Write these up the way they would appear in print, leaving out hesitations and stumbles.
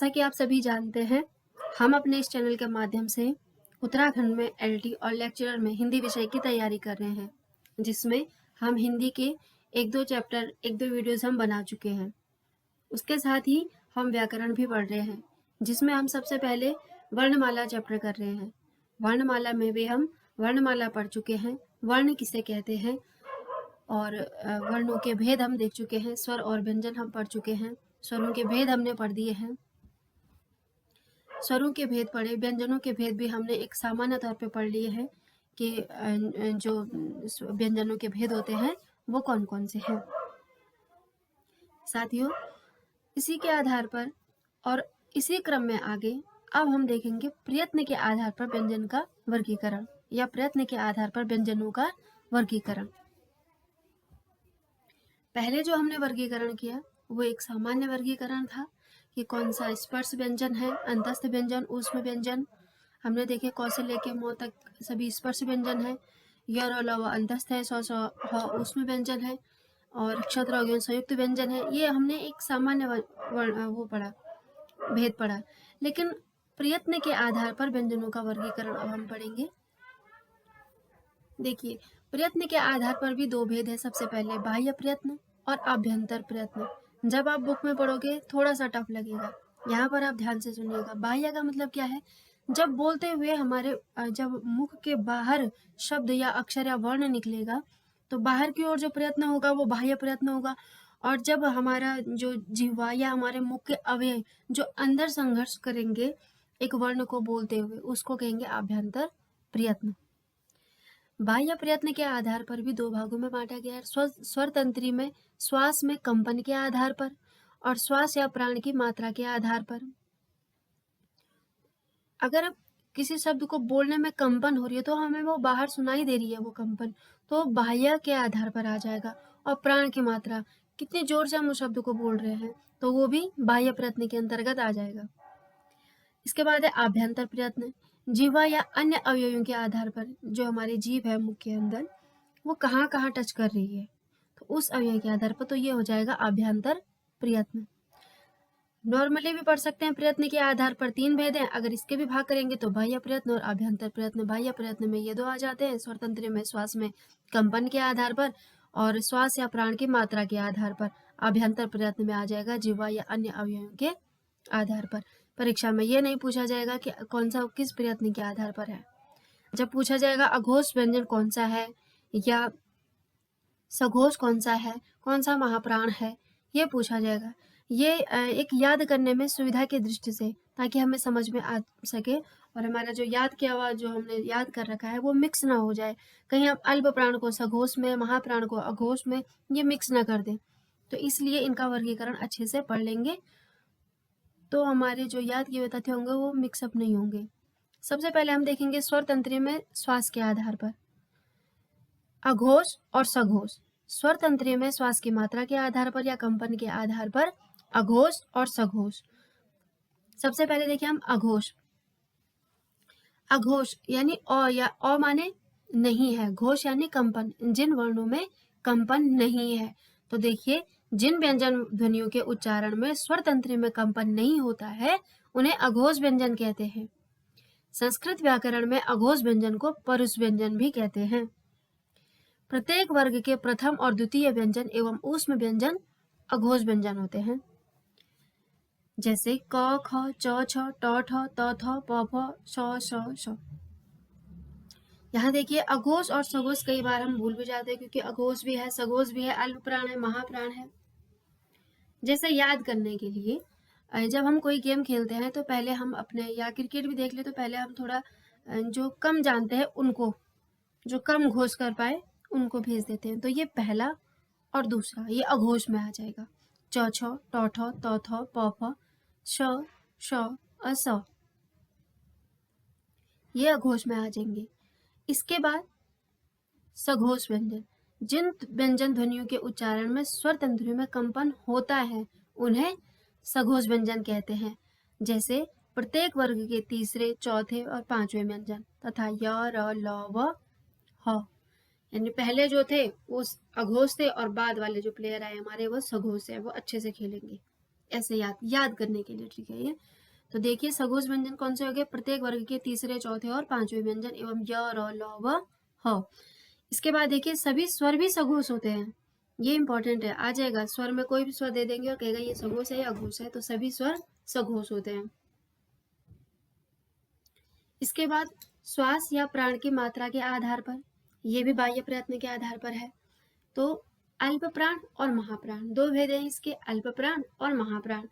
जैसा कि आप सभी जानते हैं, हम अपने इस चैनल के माध्यम से उत्तराखंड में एलटी और लेक्चरर में हिंदी विषय की तैयारी कर रहे हैं, जिसमें हम हिंदी के एक दो वीडियोस हम बना चुके हैं। उसके साथ ही हम व्याकरण भी पढ़ रहे हैं, जिसमें हम सबसे पहले वर्णमाला चैप्टर कर रहे हैं। वर्णमाला में भी हम वर्णमाला पढ़ चुके हैं, वर्ण किसे कहते हैं और वर्णों के भेद हम देख चुके हैं। स्वर और व्यंजन हम पढ़ चुके हैं, स्वरों के भेद हमने पढ़ दिए हैं। स्वरों के भेद पढ़े, व्यंजनों के भेद भी हमने एक सामान्य तौर पे पढ़ लिए हैं कि जो व्यंजनों के भेद होते हैं वो कौन कौन से हैं। साथियों, इसी के आधार पर और इसी क्रम में आगे अब हम देखेंगे प्रयत्न के आधार पर व्यंजन का वर्गीकरण या प्रयत्न के आधार पर व्यंजनों का वर्गीकरण। पहले जो हमने वर्गीकरण किया वो एक सामान्य वर्गीकरण था कि कौन सा स्पर्श व्यंजन है, अंतस्थ व्यंजन, ऊष्म व्यंजन। हमने देखे क से लेके म तक सभी स्पर्श व्यंजन है, य र ल व अंतस्थ है, स ह ऊष्म व्यंजन है और क्ष त्र ग संयुक्त व्यंजन है। ये हमने एक सामान्य वो पढ़ा, भेद पढ़ा। लेकिन प्रयत्न के आधार पर व्यंजनों का वर्गीकरण अब हम पढ़ेंगे। देखिए, प्रयत्न के आधार पर भी दो भेद है। सबसे पहले बाह्य प्रयत्न और आभ्यंतर प्रयत्न। जब आप बुक में पढ़ोगे थोड़ा सा टफ लगेगा, यहाँ पर आप ध्यान से सुनिएगा। बाह्य का मतलब क्या है? जब बोलते हुए हमारे जब मुख के बाहर शब्द या अक्षर या वर्ण निकलेगा तो बाहर की ओर जो प्रयत्न होगा वो बाह्य प्रयत्न होगा। और जब हमारा जो जिह्वा या हमारे मुख के अवयव जो अंदर संघर्ष करेंगे एक वर्ण को बोलते हुए, उसको कहेंगे आभ्यंतर प्रयत्न। बाह्य प्रयत्न के आधार पर भी दो भागों में बांटा गया है। स्वर तंत्री में श्वास में कंपन के आधार पर और श्वास या प्राण की मात्रा के आधार पर। अगर अब किसी शब्द को बोलने में कंपन हो रही है तो हमें वो बाहर सुनाई दे रही है वो कंपन, तो बाह्य के आधार पर आ जाएगा। और प्राण की मात्रा, कितनी जोर से हम उस शब्द को बोल रहे हैं, तो वो भी बाह्य प्रयत्न के अंतर्गत आ जाएगा। इसके बाद है आभ्यंतर प्रयत्न। जीवा या अन्य अवयवों के आधार पर, जो हमारी जीभ है मुख के अंदर, वो कहाँ कहाँ टच कर रही है, तो उस अवयव के आधार पर तो ये हो जाएगा आभ्यंतर प्रयत्न। नॉर्मली भी पढ़ सकते हैं। प्रयत्न के आधार पर तीन भेद हैं, अगर इसके भी भाग करेंगे तो बाह्य प्रयत्न और आभ्यंतर प्रयत्न। बाह्य प्रयत्न में ये दो आ जाते हैं, स्वरतंत्र में श्वास में कंपन के आधार पर और श्वास या प्राण की मात्रा के आधार पर। आभ्यंतर प्रयत्न में आ जाएगा जीवा या अन्य अवयवों के आधार पर। परीक्षा में ये नहीं पूछा जाएगा कि कौन सा किस प्रयत्न के आधार पर है। जब पूछा जाएगा अघोष व्यंजन कौन सा है या सघोष कौन सा है, कौन सा महाप्राण है, ये पूछा जाएगा। ये एक याद करने में सुविधा की दृष्टि से, ताकि हमें समझ में आ सके और हमारा जो याद किया हुआ जो हमने याद कर रखा है वो मिक्स ना हो जाए। कहीं हम अल्प प्राण को सघोष में, महाप्राण को अघोष में ये मिक्स ना कर दें। तो इसलिए इनका वर्गीकरण अच्छे से पढ़ लेंगे तो हमारे जो याद किए हुए तथ्य होंगे वो मिक्सअप नहीं होंगे। सबसे पहले हम देखेंगे स्वर तंत्री में श्वास के आधार पर अघोष और सघोष। स्वर तंत्री में श्वास की मात्रा के आधार पर या कंपन के आधार पर अघोष और सघोष। सबसे पहले देखिए हम अघोष। अघोष यानी अ या अ माने नहीं है, घोष यानी कंपन, जिन वर्णों में कंपन नहीं है। तो देखिए, जिन व्यंजन ध्वनियों के उच्चारण में स्वर तंत्री में कंपन नहीं होता है उन्हें अघोष व्यंजन कहते हैं। संस्कृत व्याकरण में अघोष व्यंजन को परुष व्यंजन भी कहते हैं। प्रत्येक वर्ग के प्रथम और द्वितीय व्यंजन एवं ऊष्म व्यंजन अघोष व्यंजन होते हैं, जैसे क, ख, च, छ, ट, ठ, त, थ, प, फ, श, श। यहाँ देखिए अघोष और सघोष कई बार हम भूल भी जाते हैं, क्योंकि अघोष भी है, सघोष भी है, अल्प प्राण है, महाप्राण है। जैसे याद करने के लिए जब हम कोई गेम खेलते हैं तो पहले हम अपने, या क्रिकेट भी देख ले, तो पहले हम थोड़ा जो कम जानते हैं उनको, जो कम घोष कर पाए उनको भेज देते हैं। तो ये पहला और दूसरा ये अघोष में आ जाएगा। च, छ, ट, ठ, त, थ, प, फ, श, श, स, ये अघोष में आ जाएंगे। इसके बाद सघोष व्यंजन, जिन व्यंजन ध्वनियों के उच्चारण में स्वर तंत्रियों में कंपन होता है उन्हें सघोष व्यंजन कहते हैं। जैसे प्रत्येक वर्ग के तीसरे, चौथे और पांचवें व्यंजन तथा य, र, ल, व, ह, यानी पहले जो थे वो अघोष थे और बाद वाले जो प्लेयर आए हमारे वो सघोष है, वो अच्छे से खेलेंगे। ऐसे याद करने के लिए, ठीक है। ये तो देखिए सघोष व्यंजन कौन से हो गए, प्रत्येक वर्ग के तीसरे, चौथे और पांचवें व्यंजन एवं य, र, ल, व, ह। इसके बाद देखिए सभी स्वर भी सघोष होते हैं, ये इंपॉर्टेंट है, आ जाएगा। स्वर में कोई भी स्वर दे देंगे और कहेगा ये सघोष है या अघोष है, तो सभी स्वर सघोष होते हैं। इसके बाद श्वास या प्राण की मात्रा के आधार पर, ये भी बाह्य प्रयत्न के आधार पर है। तो अल्प प्राण और महाप्राण, दो भेद हैं इसके, अल्प प्राण और महाप्राण।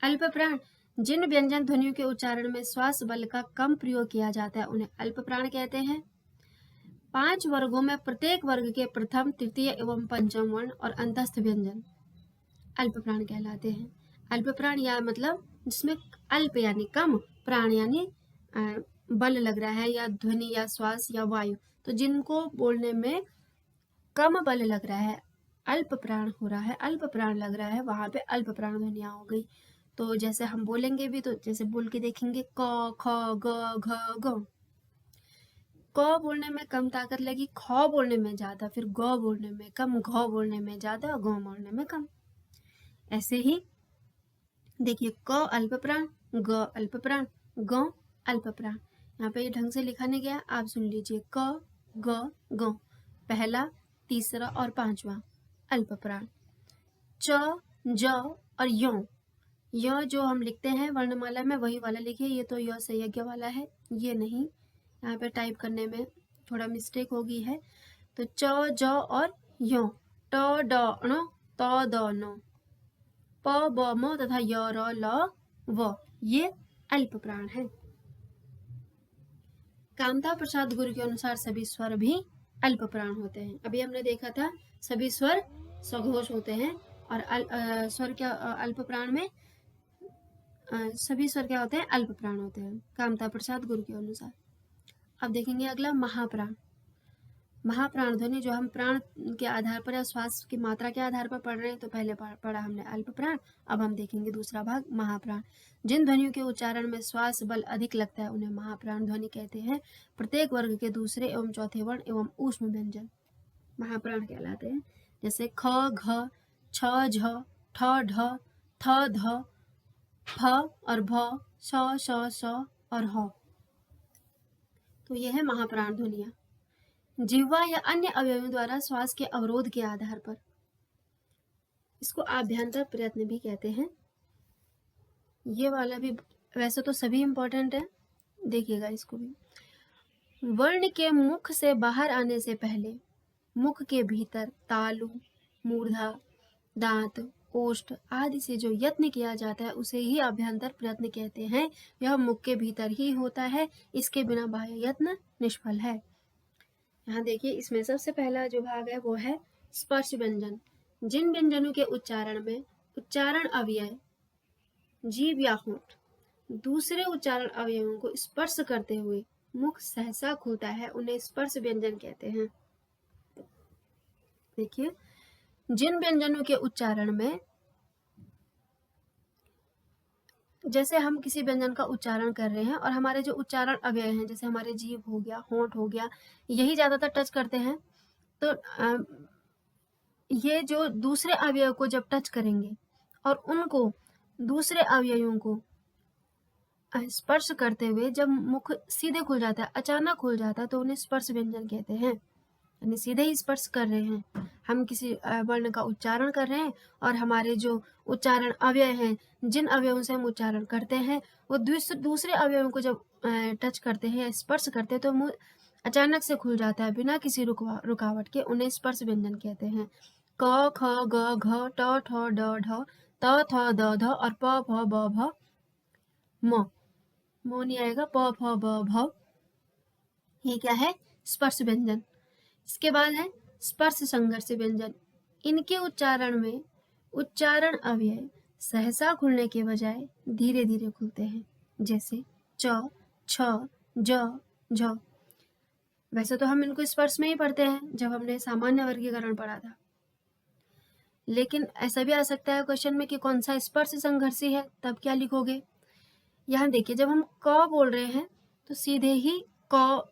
अल्प प्राण जिन व्यंजन ध्वनियों के उच्चारण में श्वास बल का कम प्रयोग किया जाता है उन्हें अल्प प्राण कहते हैं। 5 वर्गों में प्रत्येक वर्ग के प्रथम, तृतीय एवं पंचम वर्ण और अंतस्थ व्यंजन अल्प प्राण कहलाते हैं। अल्प प्राण या मतलब जिसमें अल्प यानी कम, प्राण यानी बल लग रहा है, या ध्वनि या श्वास या वायु, तो जिनको बोलने में कम बल लग रहा है, अल्प प्राण हो रहा है, अल्प प्राण लग रहा है, वहां पे अल्प प्राण ध्वनियां हो गई। तो जैसे हम बोलेंगे भी, तो जैसे बोल के देखेंगे, क, ख, ग, घ, ग। क बोलने में कम ताकत लगी, ख बोलने में ज्यादा, फिर ग बोलने में कम, घ बोलने में ज्यादा, ग बोलने में कम। ऐसे ही देखिए क अल्प प्राण, ग अल्प प्राण, ग अल्प प्राण। यहाँ पे ये ढंग से लिखा नहीं गया, आप सुन लीजिए, क, ग, ग, पहला, तीसरा और पांचवा अल्प प्राण। च, ज और य जो हम लिखते हैं वर्णमाला में वही वाला लिखिए, ये तो य संयज्ञ वाला है, ये नहीं, यहाँ पे टाइप करने में थोड़ा मिस्टेक हो गई है। तो च, ज और य, ट, ड, ण, त, द, न, प, ब, म तथा य, र, ल, व, ये अल्प प्राण है। कामता प्रसाद गुरु के अनुसार सभी स्वर भी अल्प प्राण होते हैं। अभी हमने देखा था सभी स्वर सघोष होते हैं, और स्वर क्या अल्प प्राण में सभी स्वर क्या होते हैं, अल्प प्राण होते हैं, कामता प्रसाद गुरु के अनुसार। अब देखेंगे अगला महाप्राण। महाप्राण ध्वनि जो हम प्राण के आधार पर या श्वास की मात्रा के आधार पर पढ़ रहे हैं, तो पहले पढ़ा हमने अल्प प्राण, अब हम देखेंगे दूसरा भाग महाप्राण। जिन ध्वनियों के उच्चारण में श्वास बल अधिक लगता है उन्हें महाप्राण ध्वनि कहते हैं। प्रत्येक वर्ग के दूसरे एवं चौथे वर्ण एवं ऊष्म व्यंजन महाप्राण कहलाते हैं, जैसे ख, घ, छ, झ, ठ, ढ, थ, ध, फ और भ, श, श, स और ह। तो यह है महाप्राण ध्वनियां। जिह्वा या अन्य अवयवों द्वारा श्वास के अवरोध के आधार पर, इसको आभ्यंतर प्रयत्न भी कहते हैं। ये वाला भी वैसे तो सभी इंपॉर्टेंट है, देखिएगा इसको भी। वर्ण के मुख से बाहर आने से पहले मुख के भीतर तालु, मूर्धा, दांत, ओष्ठ आदि से जो यत्न किया जाता है उसे ही आभ्यंतर प्रयत्न कहते हैं। यह मुख के भीतर ही होता है, इसके बिना बाह्य यत्न निष्फल है। यहाँ देखिए इसमें सबसे पहला जो भाग है वो है स्पर्श व्यंजन। जिन व्यंजनों के उच्चारण में उच्चारण अवयव जीभ या होंठ दूसरे उच्चारण अवयवों को स्पर्श करते हुए मुख सहसा खुलता है उन्हें स्पर्श व्यंजन कहते हैं। देखिए जिन व्यंजनों के उच्चारण में, जैसे हम किसी व्यंजन का उच्चारण कर रहे हैं और हमारे जो उच्चारण अवयव हैं, जैसे हमारे जीभ हो गया, होंठ हो गया, यही ज्यादातर टच करते हैं, तो ये जो दूसरे अवयव को जब टच करेंगे और उनको दूसरे अवयवों को स्पर्श करते हुए जब मुख सीधे खुल जाता है, अचानक खुल जाता है, तो उन्हें स्पर्श व्यंजन कहते हैं। यानी सीधे ही स्पर्श कर रहे हैं, हम किसी वर्ण का उच्चारण कर रहे हैं और हमारे जो उच्चारण अवयव हैं, जिन अवयवों से हम उच्चारण करते हैं, वो दूसरे अवयवों को जब टच करते हैं या स्पर्श करते हैं तो मुंह अचानक से खुल जाता है बिना किसी रुकावट के, उन्हें स्पर्श व्यंजन कहते हैं। क, ख, ग, घ, ट, ठ, ड, ढ, त, थ, द, ध और प, फ, ब, भ, म। म नहीं आएगा, प, फ, ब, भ, ये क्या है, स्पर्श व्यंजन। इसके बाद है स्पर्श संघर्ष व्यंजन। इनके उच्चारण में उच्चारण अवयव सहसा खुलने के बजाय धीरे धीरे खुलते हैं, जैसे च, छ, ज, झ। वैसे तो हम इनको स्पर्श में ही पढ़ते हैं जब हमने सामान्य वर्गीकरण पढ़ा था, लेकिन ऐसा भी आ सकता है क्वेश्चन में कि कौन सा स्पर्श संघर्षी है, तब क्या लिखोगे। यहाँ देखिए जब हम क बोल रहे हैं तो सीधे ही क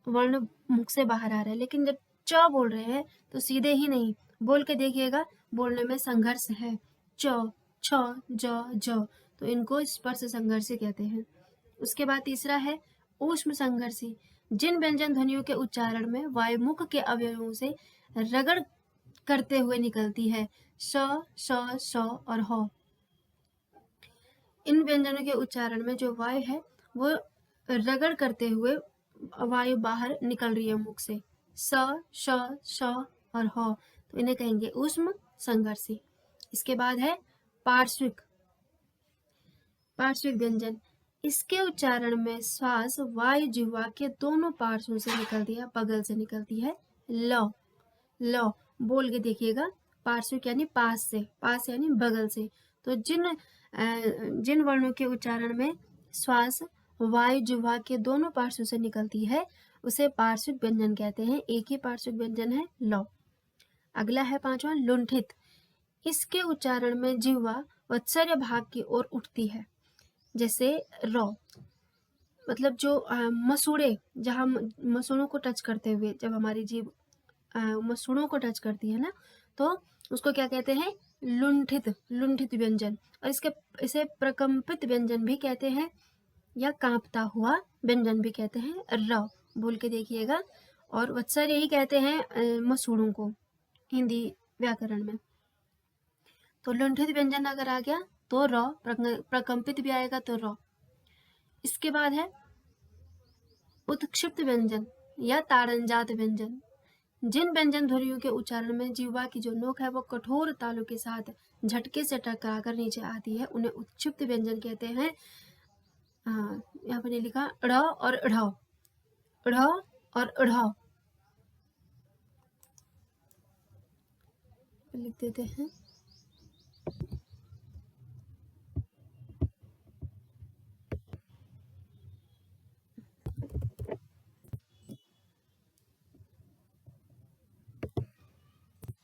वर्ण मुख से बाहर आ रहा है, लेकिन जब च बोल रहे हैं तो सीधे ही नहीं, बोल के देखिएगा, बोलने में संघर्ष है। च, छ, ज, ज, तो इनको स्पर्श संघर्षी कहते हैं। उसके बाद तीसरा है ऊष्म संघर्षी, जिन व्यंजन ध्वनियों के उच्चारण में वायुमुख के अवयवों से रगड़ करते हुए निकलती है, श, श, श और ह। इन व्यंजनों के उच्चारण में जो वायु है वो रगड़ करते हुए वायु बाहर निकल रही है मुख से, स, श, श और ह, तो इन्हें कहेंगे ऊष्म संघर्षी। इसके बाद है पार्श्विक व्यंजन, इसके उच्चारण में श्वास वायु जिह्वा के दोनों पार्श्वों से निकलती है, बगल से निकलती है, ल, ल बोल के देखिएगा, पार्श्विक यानी पास से, पास यानी बगल से। तो जिन वर्णों के उच्चारण में श्वास वायु जिह्वा के दोनों पार्श्वों से निकलती है उसे पार्श्विक व्यंजन कहते हैं। एक ही पार्श्विक व्यंजन है ल। अगला है पांचवा लुंठित, इसके उच्चारण में जिह्वा वत्सर्य भाग की ओर उठती है, जैसे र, मतलब जो मसूड़े, जहाँ मसूड़ों को टच करते हुए जब हमारी जीभ मसूड़ों को टच करती है ना, तो उसको क्या कहते हैं, लुंठित व्यंजन। और इसे प्रकंपित व्यंजन भी कहते हैं या कांपता हुआ व्यंजन भी कहते हैं, र बोल के देखिएगा। और वत्सर्य ही कहते हैं मसूड़ों को हिंदी व्याकरण में। तो लुंठित व्यंजन अगर आ गया तो र, प्रकंपित भी आएगा तो र। इसके बाद है उत्क्षिप्त व्यंजन या ताड़नजात व्यंजन, जिन व्यंजन ध्वनियों के उच्चारण में जिह्वा की जो नोक है वो कठोर तालु के साथ झटके से टकराकर नीचे आती है, उन्हें उत्क्षिप्त व्यंजन कहते हैं। यहाँ पर लिखा ढ़ और ढ़, ढ़ और ढ़ लिख देते हैं।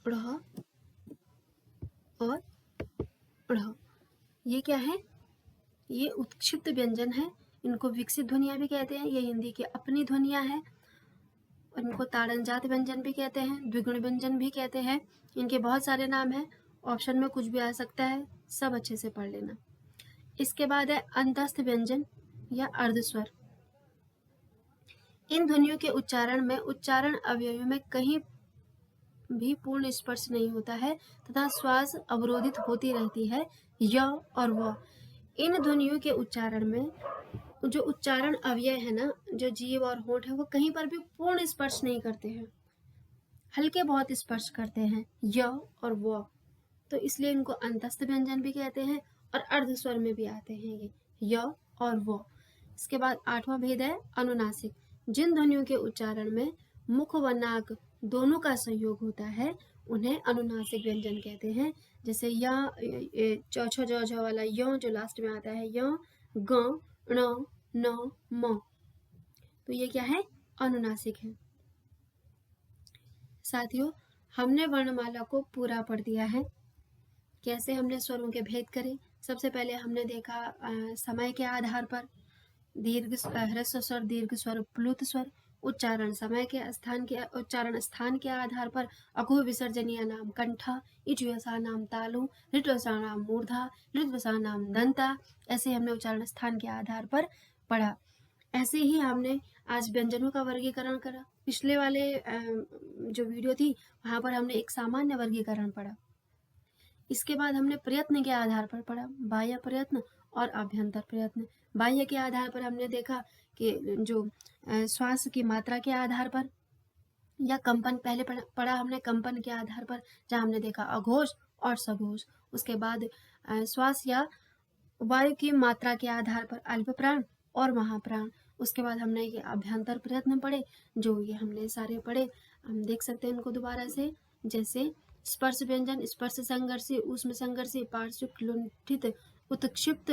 ढ़ और ढ़, ये क्या है, ये उत्क्षिप्त व्यंजन है। इनको विकसित ध्वनियां भी कहते हैं, ये हिंदी की अपनी ध्वनियां हैं। और इनको ताड़नजात व्यंजन भी कहते हैं, द्विगुण व्यंजन भी कहते हैं। इनके बहुत सारे नाम हैं, ऑप्शन में कुछ भी आ सकता है, सब अच्छे से पढ़ लेना। इसके बाद है अंतस्थ व्यंजन या अर्धस्वर, इन ध्वनियों के उच्चारण में उच्चारण अवयवों में कहीं भी पूर्ण स्पर्श नहीं होता है तथा श्वास अवरोधित होती रहती है, य और व। इन ध्वनियों के उच्चारण में जो उच्चारण अवयव है ना, जो जीभ और होंठ है, वो कहीं पर भी पूर्ण स्पर्श नहीं करते हैं, हल्के बहुत स्पर्श करते हैं, य और व। तो इसलिए इनको अंतस्थ व्यंजन भी कहते हैं और अर्धस्वर में भी आते हैं ये, य और व। इसके बाद आठवां भेद है अनुनासिक, जिन ध्वनियों के उच्चारण में मुख व नाक दोनों का सहयोग होता है उन्हें अनुनासिक व्यंजन कहते हैं। जैसे या च छ ज झ वाला य जो लास्ट में आता है, य, ग, ण, न, म, तो ये क्या है, अनुनासिक है। साथियों, हमने वर्णमाला को पूरा पढ़ दिया है। कैसे हमने स्वरों के भेद करे, सबसे पहले हमने देखा समय के आधार पर दीर्घ ह्रस्व स्वर, दीर्घ स्वर, प्लुत स्वर। उच्चारण समय के उच्चारण स्थान के आधार पर अघो विसर्जनीय नाम कंठा, इचुयसा नाम तालु, ऋत्वसा नाम मूर्धा, ऋत्वसा नाम दंता। ऐसे हमने उच्चारण स्थान के आधार पर पढ़ा। ऐसे ही हमने आज व्यंजनों का वर्गीकरण करा। पिछले वाले जो वीडियो थी वहां पर हमने एक सामान्य वर्गीकरण पढ़ा। इसके बाद हमने प्रयत्न के आधार पर पढ़ा, बाह्य प्रयत्न और आभ्यंतर प्रयत्न। बाह्य के आधार पर हमने देखा कि जो श्वास की मात्रा के आधार पर या कंपन, पहले पढ़ा हमने कंपन के आधार पर, जहाँ हमने देखा अघोष और सघोष। उसके बाद श्वास या वायु की मात्रा के आधार पर अल्प प्राण और महाप्राण। उसके बाद हमने ये आभ्यंतर प्रयत्न पढ़े, जो ये हमने सारे पढ़े, हम देख सकते हैं इनको दोबारा से, जैसे स्पर्श व्यंजन, स्पर्श संघर्षी, ऊष्म संघर्षी, पार्श्विक, लुंठित, उत्क्षिप्त,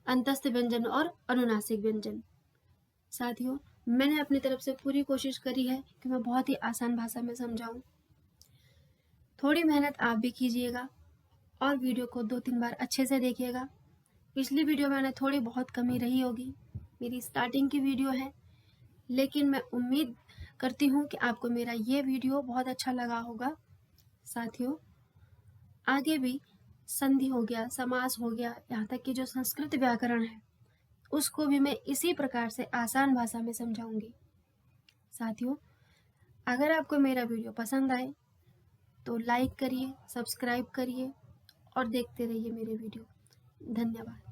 अंतस्थ व्यंजन और अनुनासिक व्यंजन। साथियों, मैंने अपनी तरफ से पूरी कोशिश करी है कि मैं बहुत ही आसान भाषा में समझाऊं। थोड़ी मेहनत आप भी कीजिएगा और वीडियो को 2-3 बार अच्छे से देखिएगा। पिछली वीडियो में थोड़ी बहुत कमी रही होगी, मेरी स्टार्टिंग की वीडियो है, लेकिन मैं उम्मीद करती हूँ कि आपको मेरा ये वीडियो बहुत अच्छा लगा होगा। साथियों, आगे भी संधि हो गया, समास हो गया, यहाँ तक कि जो संस्कृत व्याकरण है उसको भी मैं इसी प्रकार से आसान भाषा में समझाऊंगी। साथियों, अगर आपको मेरा वीडियो पसंद आए तो लाइक करिए, सब्सक्राइब करिए और देखते रहिए मेरे वीडियो। धन्यवाद।